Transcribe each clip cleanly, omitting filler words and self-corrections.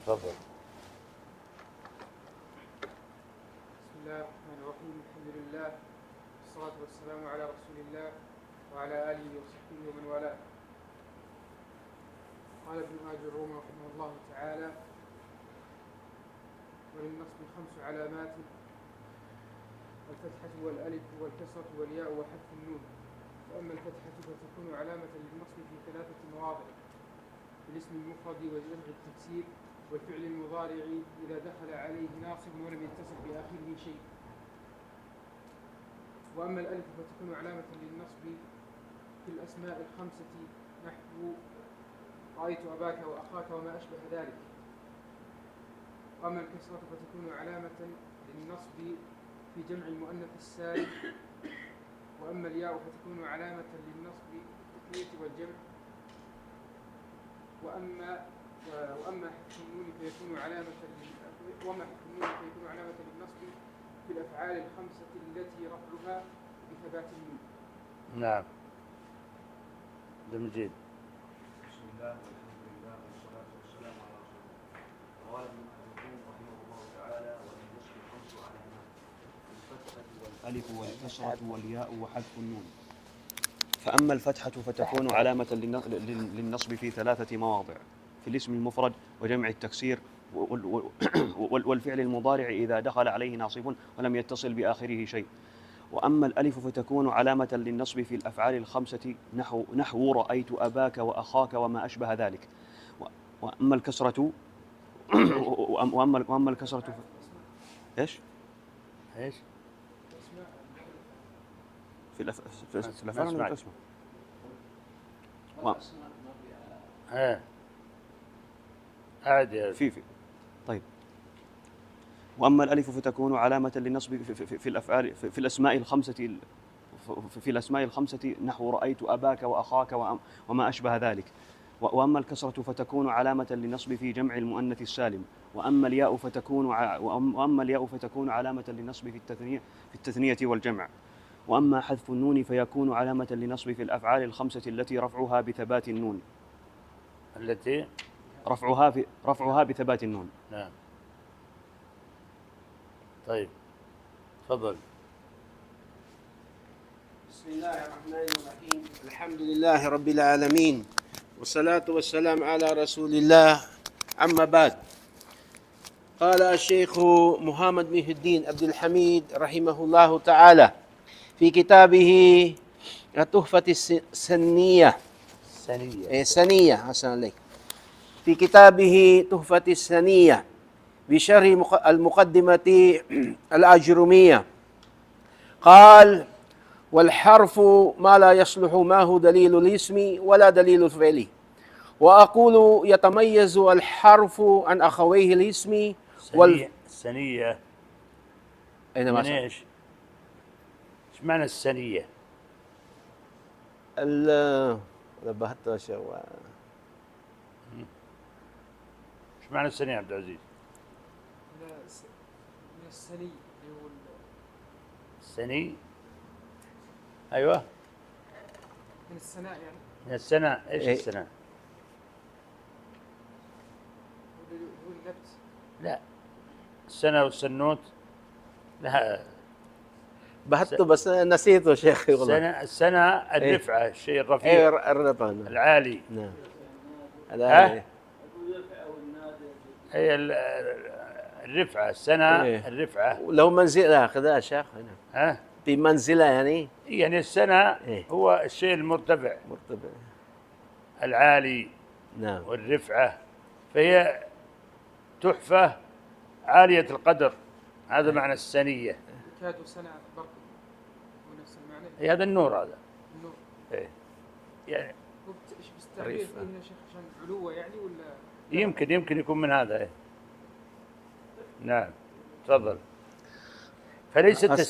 تفضل. بسم الله الرحمن الرحيم. الحمد لله والصلاة والسلام على رسول الله وعلى آله وصحبه ومن والاه. قال ابن آج الرومي رحمه الله تعالى: وللنصب 5 علامات: الفتحة والألف والكسرة والياء وحذف النون. فأما الفتحة فتكون علامة للنصب في 3 مواضع: في الاسم المفرد وجمع التكسير والفعل المضارع إذا دخل عليه ناصب ولم يتصل بآخره شيء. وأما الألف فتكون علامة للنصب في الأسماء 5 نحو رأيت أباك وأخاك وما أشبه ذلك. وأما الكسرة فتكون علامة للنصب في جمع المؤنث السالم. وأما الياء فتكون علامة للنصب في التثنية والجمع. وأما حذف النون فيكون علامة للنصب في الأفعال 5 التي رفعها بثبات النون. نعم. جميل. بسم الله والحمد لله والصلاة والسلام على رسول الله. قال ابن آج رحمه الله تعالى: وللنصب 5 علامات: الفتحة والألف والكسرة والياء وحذف النون. فأما الفتحة فتكون علامة للنصب في 3 مواضع: في الاسم المفرد وجمع التكسير والفعل المضارع إذا دخل عليه ناصب ولم يتصل بآخره شيء. وأما الألف فتكون علامة للنصب في الأفعال 5 نحو رأيت أباك وأخاك وما أشبه ذلك. وأما الكسرة وأما الكسرة إيش؟ في الأفعال من الأسماء. عادي. في طيب. وأما الألف فتكون علامة للنصب في الأفعال في الأسماء 5 في الأسماء 5 نحو رأيت أباك وأخاك وما أشبه ذلك. وأما الكسرة فتكون علامة للنصب في جمع المؤنث السالم. وأما الياء فتكون علامة للنصب في التثنية والجمع. وأما حذف النون فيكون علامة للنصب في الأفعال 5 التي رفعها بثبات النون. التي رفعها بثبات النون. نعم. طيب تفضل. بسم الله الرحمن الرحيم. الحمد لله رب العالمين والصلاة والسلام على رسول الله. أما بعد، قال الشيخ محمد محي الدين عبد الحميد رحمه الله تعالى في كتابه التحفة السنية حسن عليك، في كتابه تحفة السنية بشرح المقدمة الأجرمية، قال: والحرف ما لا يصلح معه دليل الاسم ولا دليل الفعل. وأقول: يتميز الحرف عن أخويه الاسم السنية. أين من إيش معنى السنية؟ نبهت إيش معنى السنية عبد العزيز؟ من السني السني. أيوة. من السناء يعني. من السنة. إيش السنة؟ هو النبت. لا، السنة والسنوت لا. بحثت بس نسيته شيخ والله. السنة الرفعة، الشيء الرفيع. ايه الرفعة العالي. نعم. العالي. هي الرفعة. السنة الرفعة. لو منزلة كذا يا شيخ هنا. ها؟ في منزلة يعني السنة هو الشيء المرتفع. العالي. نعم. والرفعة، فهي تحفة عالية القدر. هذا معنى السنية. يكاد سنة برق ونفس المعنى. هذا النور. هذا النور. يعني ايش بالتعبير فيه يا شيخ؟ عشان علوة يعني ولا؟ يمكن يكون من هذا. نعم تفضل. فليست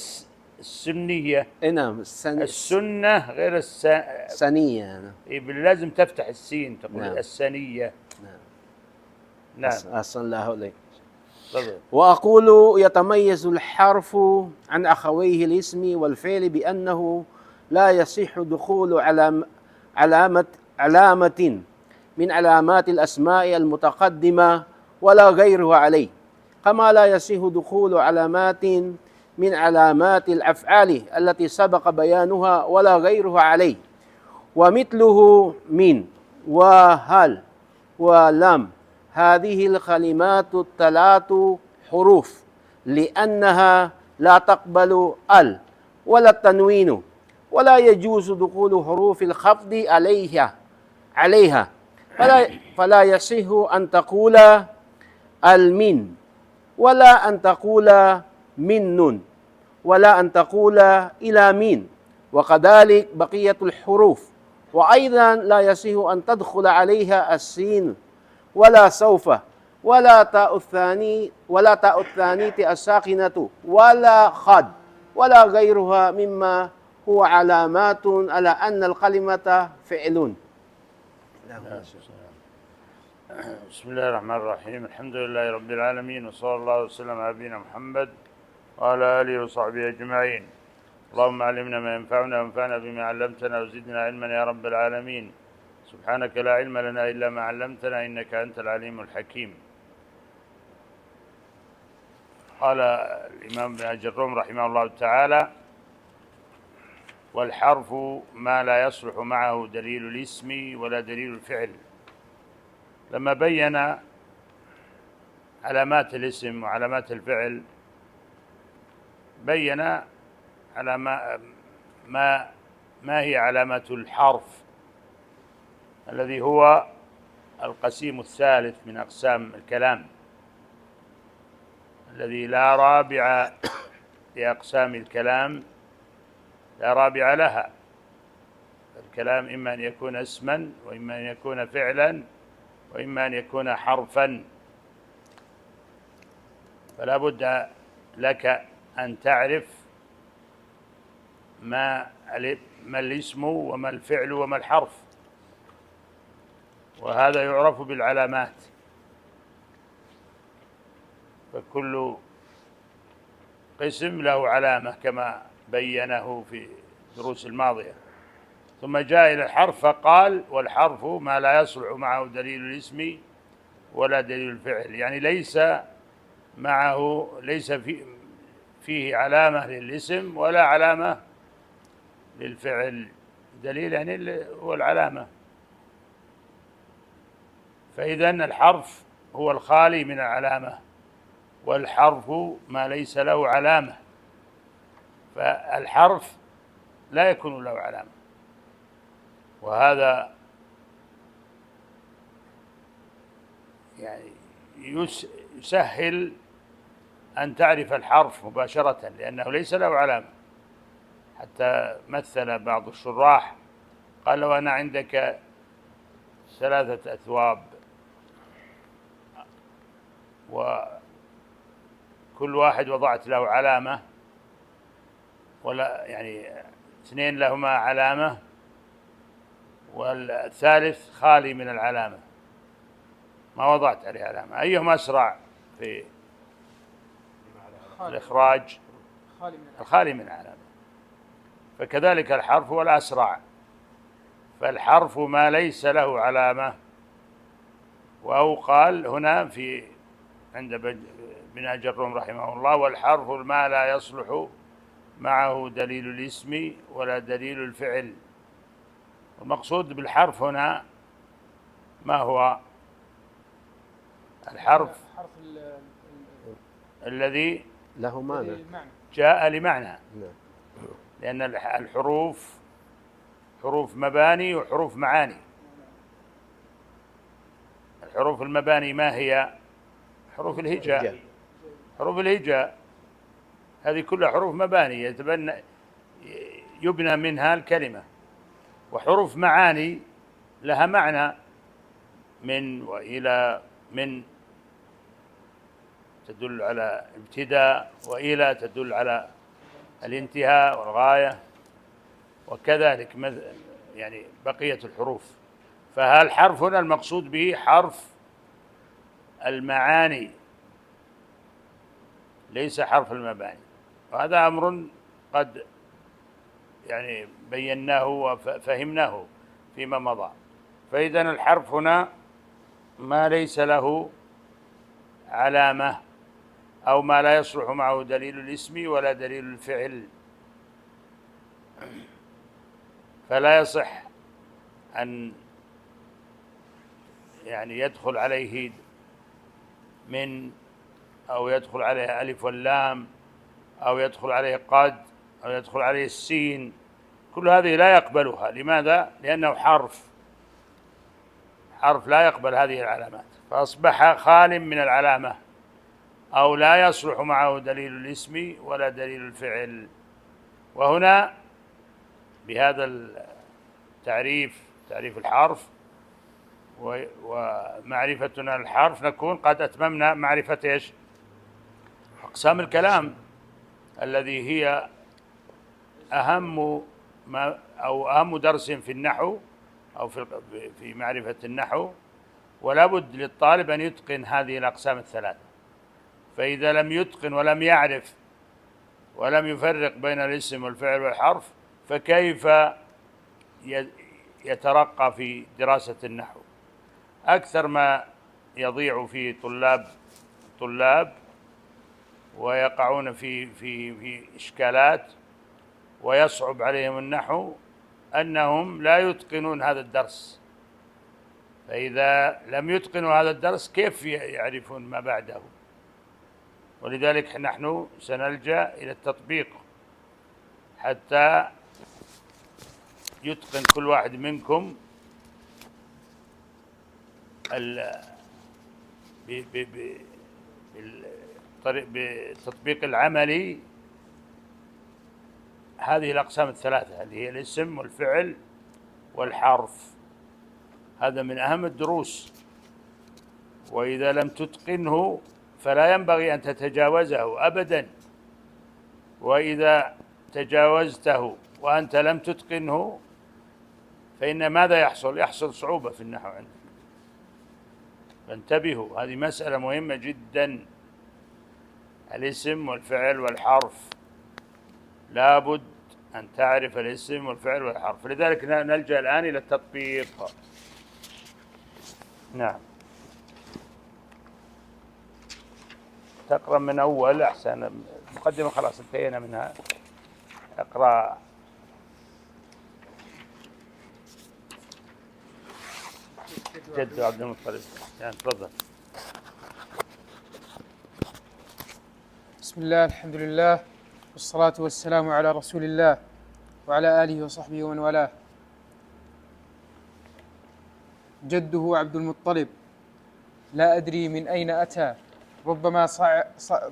السنية. نعم. السنة غير السنية. لازم تفتح السين تقول نعم. السنية. نعم. أحسن الله عليك. تفضل. وأقول: يتميز الحرف عن أخويه الاسم والفعل بأنه لا يصح دخول علامة من علامات الأسماء المتقدمة ولا غيره عليه، كما لا يصح دخول علامات من علامات الأفعال التي سبق بيانها ولا غيرها عليه. ومثله من وهل ولم، هذه الكلمات الثلاث حروف لأنها لا تقبل ال ولا التنوين، ولا يجوز دخول حروف الخفض عليها فلا يصح أن تقول المن، ولا أن تقول من، ولا أن تقول إلى من، وكذلك بقية الحروف. وأيضا لا يصح أن تدخل عليها السين ولا سوف ولا تاء الثانية الساكنة ولا قد ولا غيرها مما هو علامات على أن الكلمة فعل. بسم الله الرحمن الرحيم. الحمد لله رب العالمين، وصلى الله وسلم على نبينا محمد وعلى آله وصحبه أجمعين. اللهم علمنا ما ينفعنا وانفعنا بما علمتنا وزدنا علما يا رب العالمين. سبحانك لا علم لنا إلا ما علمتنا إنك أنت العليم الحكيم. قال الإمام ابن الجروم رحمه الله تعالى: والحرف ما لا يصلح معه دليل الاسم ولا دليل الفعل. لما بين علامات الاسم وعلامات الفعل بين على ما هي علامات الحرف الذي هو القسيم الثالث من أقسام الكلام، الذي لا رابع لأقسام الكلام، لا رابع لها. الكلام إما أن يكون اسما، وإما أن يكون فعلا، وإما أن يكون حرفا. فلا بد لك أن تعرف ما الاسم وما الفعل وما الحرف، وهذا يعرف بالعلامات. فكل قسم له علامة كما بينه في الدروس الماضية. ثم جاء إلى الحرف فقال: والحرف ما لا يصلح معه دليل الاسم ولا دليل الفعل، يعني ليس فيه علامة للاسم ولا علامة للفعل. دليل يعني هو العلامة. فإذن الحرف هو الخالي من العلامة، والحرف ما ليس له علامة. فالحرف لا يكون له علامة، وهذا يعني يسهل أن تعرف الحرف مباشرة، لأنه ليس له علامة. حتى مثل بعض الشراح قال: لو أنا عندك 3 أثواب وكل واحد وضعت له علامة، ولا يعني 2 لهما علامة والثالث خالي من العلامة، ما وضعت عليه علامة، أيهما أسرع في الإخراج؟ الخالي من العلامة. فكذلك الحرف هو الأسرع. فالحرف ما ليس له علامة. أو قال هنا عند ابن الجروم رحمه الله: والحرف ما لا يصلح معه دليل الاسم ولا دليل الفعل. المقصود بالحرف هنا ما هو؟ الحرف الذي له معنى، جاء لمعنى، لأن الحروف حروف مباني وحروف معاني. الحروف المباني ما هي؟ حروف الهجاء. حروف الهجاء هذه كلها حروف مباني يبنى منها الكلمة. وحروف معاني لها معنى، من وإلى، من تدل على ابتداء، وإلى تدل على الانتهاء والغاية، وكذلك يعني بقية الحروف. فهل حرف هنا المقصود به حرف المعاني، ليس حرف المباني. وهذا أمر قد يعني بيناه وفهمناه فيما مضى. فإذن الحرف هنا ما ليس له علامة أو ما لا يصلح معه دليل الاسم ولا دليل الفعل، فلا يصح أن يعني يدخل عليه من، أو يدخل عليه ألف واللام، أو يدخل عليه قد، أو يدخل عليه السين. كل هذه لا يقبلها. لماذا؟ لأنه حرف لا يقبل هذه العلامات، فأصبح خال من العلامة، أو لا يصلح معه دليل الاسم ولا دليل الفعل. وهنا بهذا التعريف، تعريف الحرف ومعرفتنا الحرف، نكون قد أتممنا معرفة إيش؟ أقسام الكلام، الذي هي أهم ما أو أهم درس في النحو أو في معرفة النحو. ولا بد للطالب أن يتقن هذه الأقسام الثلاثة. فإذا لم يتقن ولم يعرف ولم يفرق بين الاسم والفعل والحرف، فكيف يترقى في دراسة النحو؟ أكثر ما يضيع فيه طلاب ويقعون في إشكالات ويصعب عليهم النحو أنهم لا يتقنون هذا الدرس. فإذا لم يتقنوا هذا الدرس كيف يعرفون ما بعده؟ ولذلك نحن سنلجأ إلى التطبيق حتى يتقن كل واحد منكم بالتطبيق العملي هذه الأقسام الثلاثة، اللي هي الاسم والفعل والحرف. هذا من أهم الدروس، وإذا لم تتقنه فلا ينبغي أن تتجاوزه أبدا. وإذا تجاوزته وأنت لم تتقنه فإن ماذا يحصل؟ يحصل صعوبة في النحو عندك. فانتبهوا، هذه مسألة مهمة جدا. الاسم والفعل والحرف لا بد أن تعرف الاسم والفعل والحرف. لذلك نلجأ الآن إلى التطبيق. نعم، تقرأ من أول أحسن. مقدمة خلاص انتهينا منها. اقرأ. جد عبد المطلب. يعني تفضل. بسم الله، الحمد لله، والصلاة والسلام على رسول الله وعلى آله وصحبه ومن والاه. جده عبد المطلب، لا أدري من أين أتى،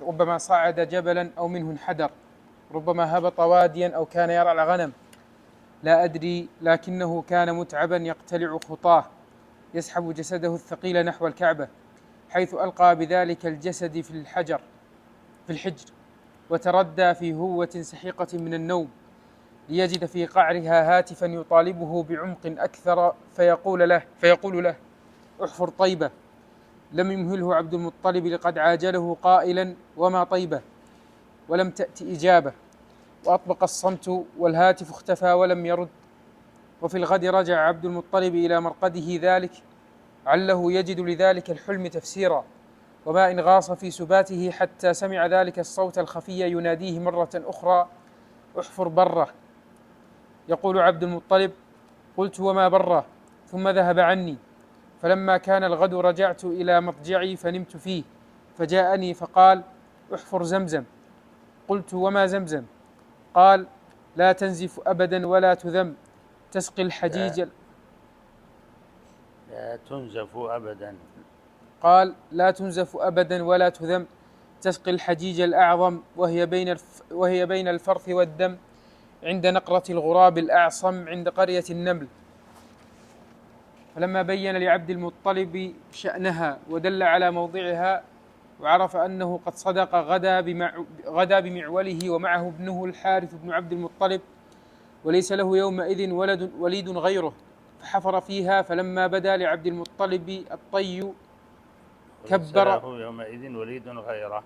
ربما صعد جبلا أو منه انحدر، ربما هبط واديا أو كان يرعى الغنم، لا أدري، لكنه كان متعبا يقتلع خطاه، يسحب جسده الثقيل نحو الكعبة، حيث ألقى بذلك الجسد في الحجر، وتردى في هوة سحيقة من النوم، ليجد في قعرها هاتفا يطالبه بعمق أكثر، فيقول له احفر طيبة. لم يمهله عبد المطلب، لقد عاجله قائلا وما طيبة، ولم تأتي إجابة، وأطبق الصمت، والهاتف اختفى ولم يرد. وفي الغد رجع عبد المطلب إلى مرقده ذلك، عله يجد لذلك الحلم تفسيرا، وما إن غاص في سباته حتى سمع ذلك الصوت الخفي يناديه مرة أخرى احفر بره. يقول عبد المطلب: قلت وما بره، ثم ذهب عني. فلما كان الغد رجعت إلى مضجعي فنمت فيه، فجاءني فقال: احفر زمزم. قلت وما زمزم؟ قال: لا تنزف أبدا ولا تذم، تسقي الحجيج. لا تنزف أبدا. قال: لا تنزف أبدا ولا تذم، تسقي الحجيج الأعظم، وهي بين الفرث والدم، عند نقرة الغراب الأعصم، عند قرية النمل. فلما بين لعبد المطلب شأنها ودل على موضعها، وعرف أنه قد صدق، غدا بمعوله ومعه ابنه الحارث بن عبد المطلب، وليس له يومئذ وليد غيره، فحفر فيها. فلما بدا لعبد المطلب الطي كبر. ليس له يومئذ وليد غيره.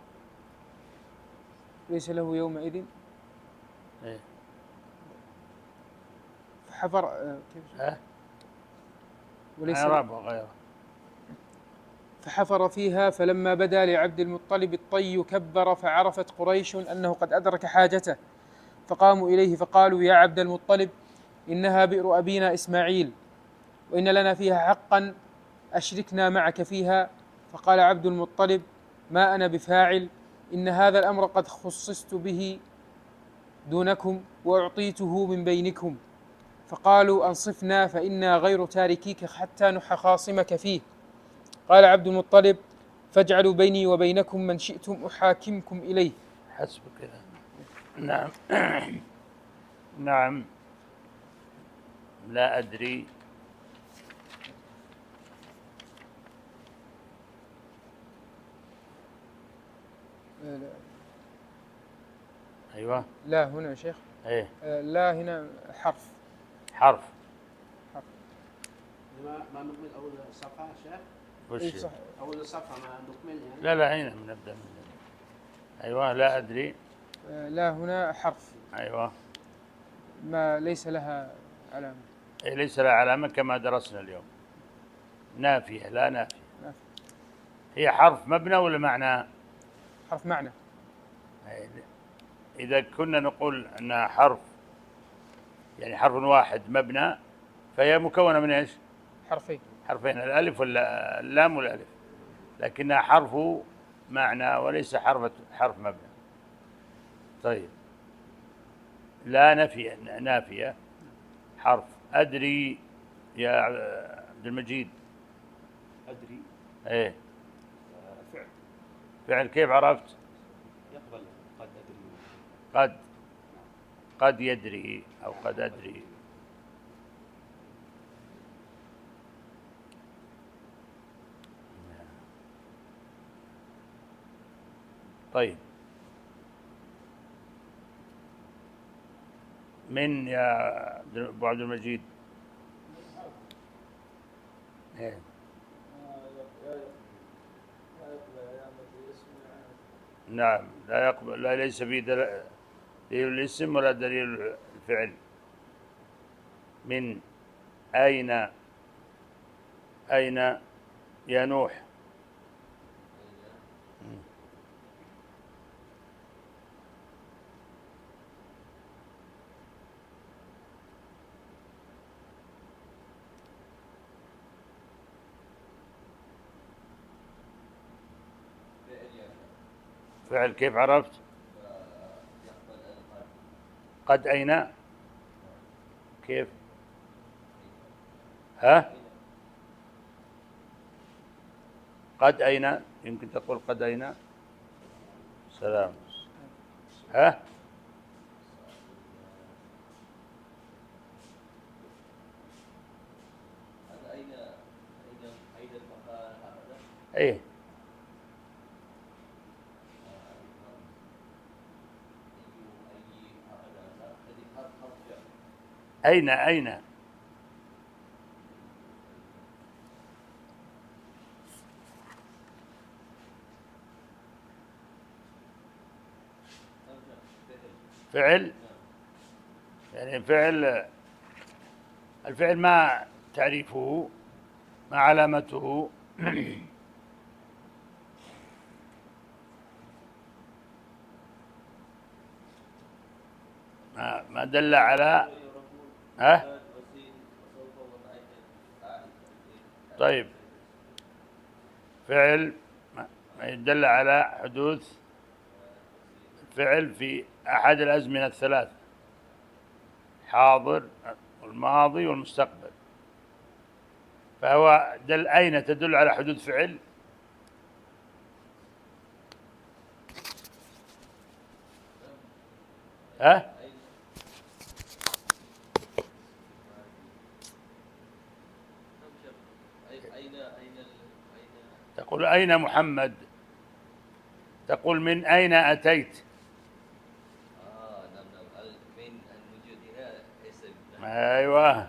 ليس له يومئذ. إيه؟ فحفر كيف؟ وليس غيره. فحفر فيها، فلما بدا لعبد المطلب الطي كبر، فعرفت قريش أنه قد أدرك حاجته، فقاموا إليه فقالوا: يا عبد المطلب، إنها بئر أبينا إسماعيل، وإن لنا فيها حقا، أشركنا معك فيها. فقال عبد المطلب: ما أنا بفاعل، إن هذا الأمر قد خصصت به دونكم، وأعطيته من بينكم. فقالوا: أنصفنا، فإنا غير تاركيك حتى نخاصمك فيه. قال عبد المطلب: فاجعلوا بيني وبينكم من شئتم أحاكمكم إليه. حسب كذا. نعم. نعم. لا أدري. أيوة. لا هنا يا شيخ. إيه. لا هنا حرف. حرف. ما نكمل أول صفحة شيخ؟ وش؟ صح. أول صفحة ما نكمل يعني؟ لا هنا نبدأ من. أيوة. لا أدري. لا هنا حرف. أيوة. ما ليس لها علامة. إيه، ليس لها علامة كما درسنا اليوم. نافية. لا نافية. هي حرف مبنى ولا معنى؟ حرف معنى. إذا كنا نقول أنها حرف، يعني حرف واحد مبنى، فهي مكونة من إيش؟ حرفين، الألف ولا اللام والألف، لكنها حرف معنى وليس حرف مبنى. طيب، لا نافية حرف. أدري يا عبد المجيد. أدري. إيه. فعل. فعل. كيف عرفت؟ يقبل قد أدري. قد يدري أو قد أدري. طيب، من يا أبو عبد المجيد؟ إيه. نعم، لا يقبل. لا، ليس فيه دليل الاسم ولا دليل الفعل. من أين يا نوح؟ فعل. كيف عرفت؟ قد أين؟ كيف؟ ها؟ قد أين؟ يمكن تقول قد أين؟ سلام. ها؟ ايه. أين فعل، يعني الفعل ما تعريفه، ما علامته؟ ما دل على. ها؟ طيب، فعل ما يدل على حدوث الفعل في أحد الأزمنة الثلاث: حاضر والماضي والمستقبل. فهو أين تدل على حدوث فعل؟ ها؟ تقول أين محمد؟ تقول من أين أتيت؟ من الوجود هنا اسم. أيوة،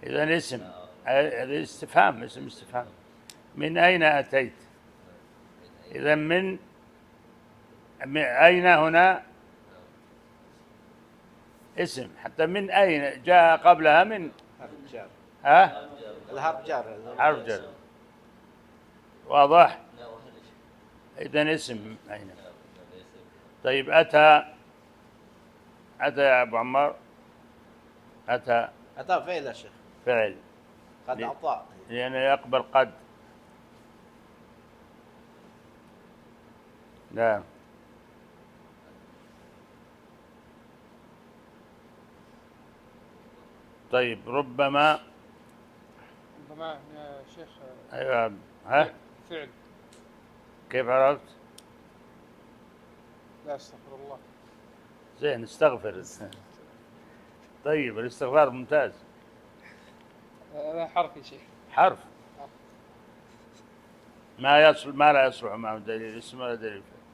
إذا اسم. هذا استفهام، اسم استفهام. من أين أتيت؟ إذا من أين هنا اسم، حتى من أين جاء قبلها من. حرف جر. ها؟ الحرف جر. حرف جر. واضح؟ نعم واحد شيء. إذن اسم أين؟ نعم نعم ليس. طيب أتى يا أبو عمار، أتى أتى فعل يا شيخ، فعل قد أعطى. لأنه يقبل قد. نعم. طيب ربما. ربما يا شيخ أيوة. ها فعل. كيف عرفت؟ لا استغفر الله. زين استغفر. طيب الاستغفار ممتاز. هذا حرف يا شيخ. حرف ما يصل، ما لا يصلح معه دليل اسم ولا دليل فعل.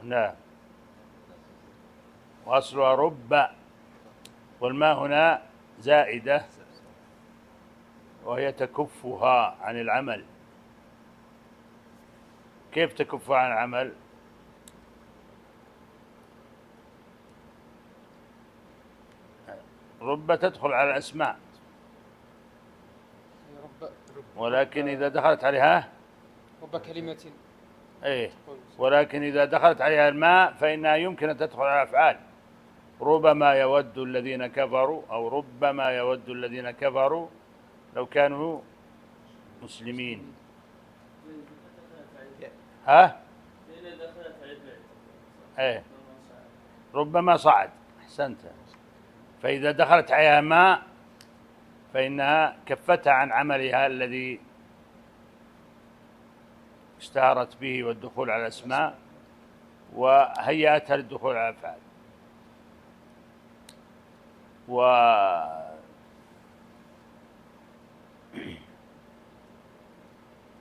نعم. وأصلها رب، والماء هنا زائدة وهي تكفها عن العمل. كيف تكفها عن العمل؟ رب تدخل على الأسماء، رب ولكن إذا دخلت عليها رب كلمة. إيه، ولكن إذا دخلت عليها الماء فإنها يمكن أن تدخل على أفعال. ربما يود الذين كفروا، أو ربما يود الذين كفروا لو كانوا مسلمين. ها؟ إيه، ربما صعد. أحسنت. فإذا دخلت عليها ماء فإنها كفتها عن عملها الذي اشتهرت به والدخول على الأسماء، وهيأتها للدخول على الأفعال.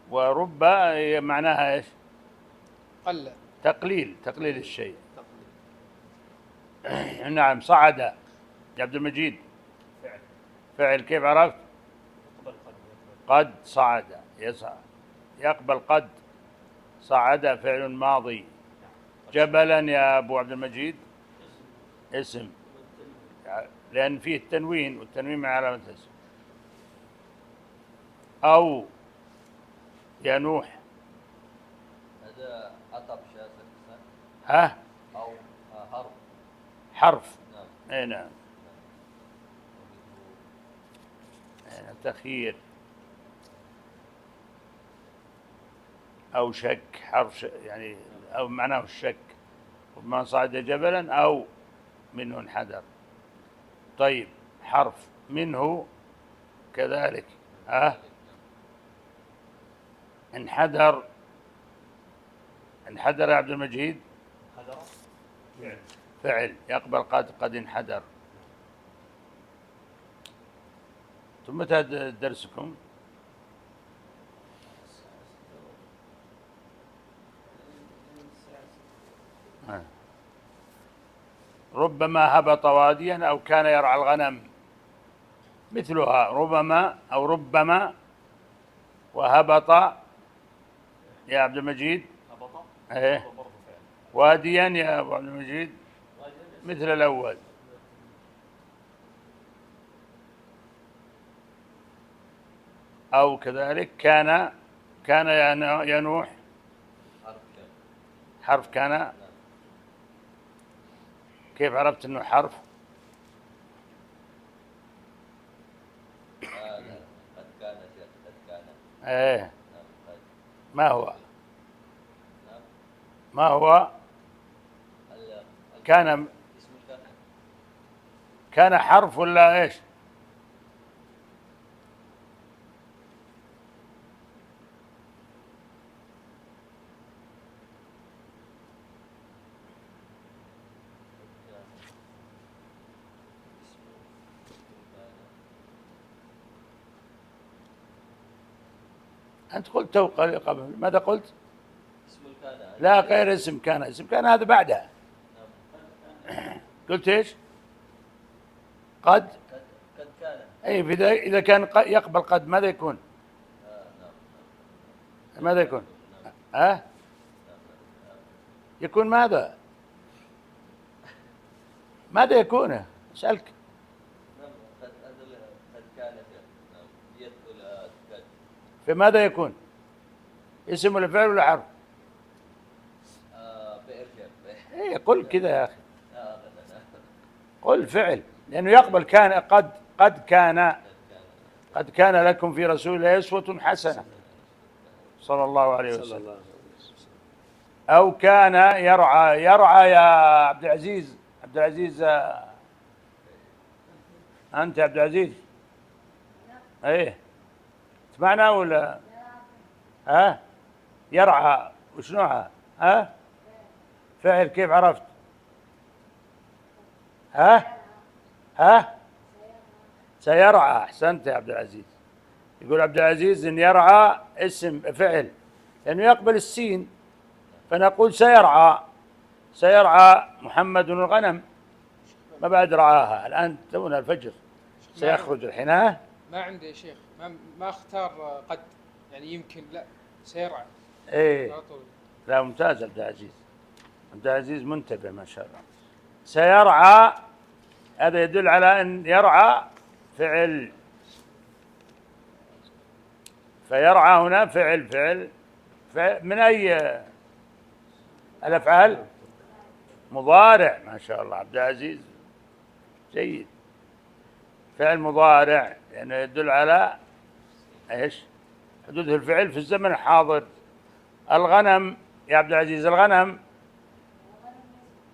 ورب معناها ايش؟ قل. تقليل الشيء. نعم. صعد يا عبد المجيد فعل. كيف عرفت؟ قد صعد يصعد، يقبل قد. صعد فعل ماضي. جبلا يا أبو عبد المجيد اسم، لأن فيه التنوين، والتنوين من علامة الاسم. أو يا نوح. هذا عطب شاسع. ها؟ أو حرف. حرف. نعم. اي نعم. تخيير أو شك. حرف يعني أو معناه الشك. ما صعد جبلا أو منه انحدر. طيب حرف منه كذلك. انحدر يا عبد المجيد فعل يقبل قد انحدر. ثم متى درسكم؟ ربما هبط واديا أو كان يرعى الغنم، مثلها ربما أو ربما. وهبط يا عبد المجيد ايه واديا يا أبو عبد المجيد مثل الأول. أو كذلك كان ينوح حرف كان. كيف عرفت أنه حرف؟ قد كان ايه. ما هو كان حرف ولا ايش؟ أنت قلت قبل. ماذا قلت؟ اسم كان. لا غير اسم كان. اسم كان هذا بعدها. قلت ايش؟ قد كان. اي إذا كان يقبل قد ماذا يكون؟ ماذا يكون؟ يكون ماذا؟ ماذا يكون؟ أسألك. قد كان فماذا يكون؟ اسم ولا فعل ولا حرف؟ بئر بئر. إيه قل كذا يا أخي، أبدا. قل فعل، لأنه يقبل كان. قد كان لكم في رسول الله أسوة حسنة صلى الله عليه صلى وسلم. الله عليه وسلم. أو كان يرعى يا عبد العزيز. عبد العزيز أنت عبد العزيز؟ إيه تسمعنا ولا؟ ها يرعى وش نوعها؟ ها فعل كيف عرفت؟ ها سيرعى. أحسنت يا عبد العزيز. يقول عبد العزيز إن يرعى اسم فعل لأنه يقبل السين، فنقول سيرعى محمد الغنم. ما بعد رعاها، الآن تونا الفجر سيخرج الحين. ها ما عنده يا شيخ، ما اختار قد، يعني يمكن لا سيرعى إيه على طول. لا ممتاز عبد العزيز. عبد العزيز منتبه ما شاء الله. سيرعى هذا يدل على أن يرعى فعل، فيرعى هنا فعل من أي الأفعال؟ مضارع. ما شاء الله عبد العزيز جيد. فعل مضارع يعني يدل على ايش؟ حدوث الفعل في الزمن الحاضر. الغنم يا عبد العزيز، الغنم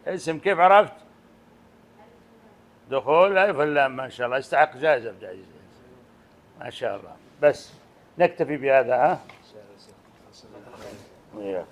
اسم كيف عرفت؟ دخول الف واللام. ما شاء الله يستحق جائزة عبد العزيز ما شاء الله. بس نكتفي بهذا. ها؟ وإياك.